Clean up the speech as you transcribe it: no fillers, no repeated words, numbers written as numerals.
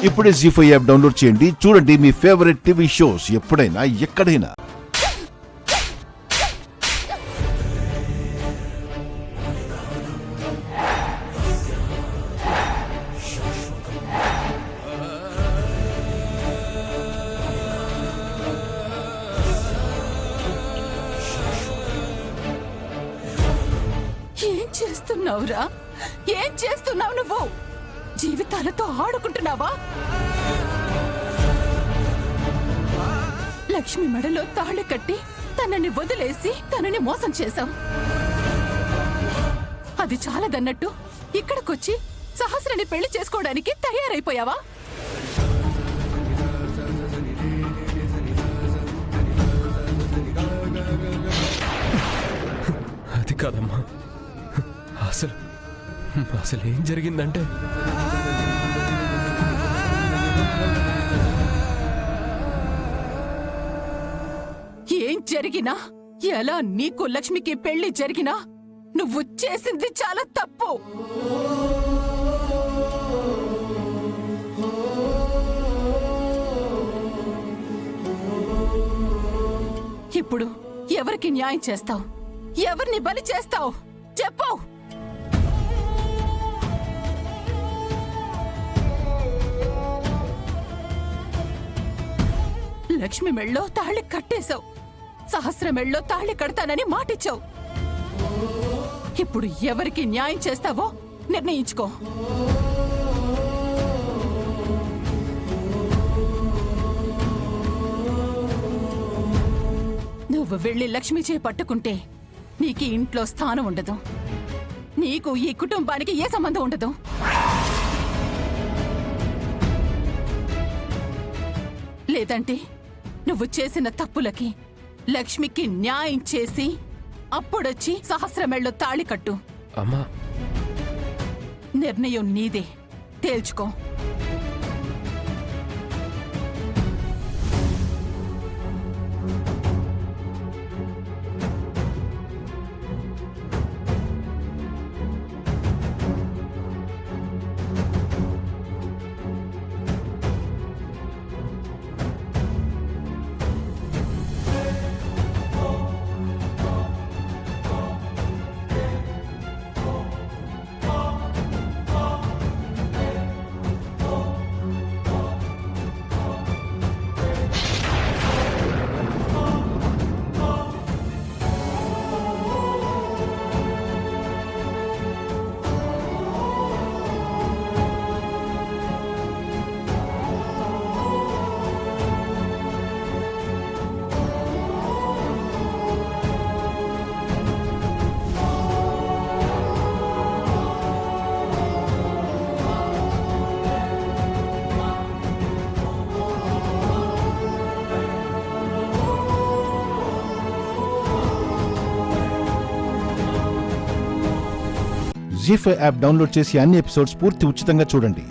ఇప్పుడే జీ5 app download చేయండి. చూడండి మీ ఫేవరెట్ టీవీ షోస్ ఎప్పుడైనా ఎక్కడైనా. ఏం చేస్తున్నావురా? ఏం చేస్తున్నావు నువ్వు? జీవితాలతో ఆడుకుంటున్నావా? లక్ష్మి మెడలో తాళి కట్టి తనని వదిలేసి తనని మోసం చేశావు. అది చాలదన్నట్టు ఇక్కడికొచ్చి సహస్రని పెళ్లి చేసుకోవడానికి తయారైపోయావా? అది కాదమ్మా, అసలు ఏం జరిగిందంటే ఏం జరిగినా, ఎలా నీకు లక్ష్మికి పెళ్లి జరిగినా నువ్వు చేసింది చాలా తప్పు. ఇప్పుడు ఎవరికి న్యాయం చేస్తావు? ఎవరిని బలి చేస్తావు? చెప్పు. లక్ష్మి మెళ్ళో తాళి కట్టేశావు, సహస్ర మెళ్ళో తాళి కడతానని మాటిచ్చావు. ఇప్పుడు ఎవరికి న్యాయం చేస్తావో నిర్ణయించుకో. నువ్వు వెళ్ళి లక్ష్మి చేయి పట్టుకుంటే నీకు ఇంట్లో స్థానం ఉండదు, నీకు ఈ కుటుంబానికి ఏ సంబంధం ఉండదు. లేదంటే నువ్వు చేసిన తప్పులకి లక్ష్మికి న్యాయం చేసి అప్పుడొచ్చి సహస్రమెళ్ళో తాళి కట్టు. అమ్మా, నిర్ణయం నీదే, తేల్చుకో. జీ5 యాప్ డౌన్లోడ్ చేసి అన్ని ఎపిసోడ్స్ పూర్తి ఉచితంగా చూడండి.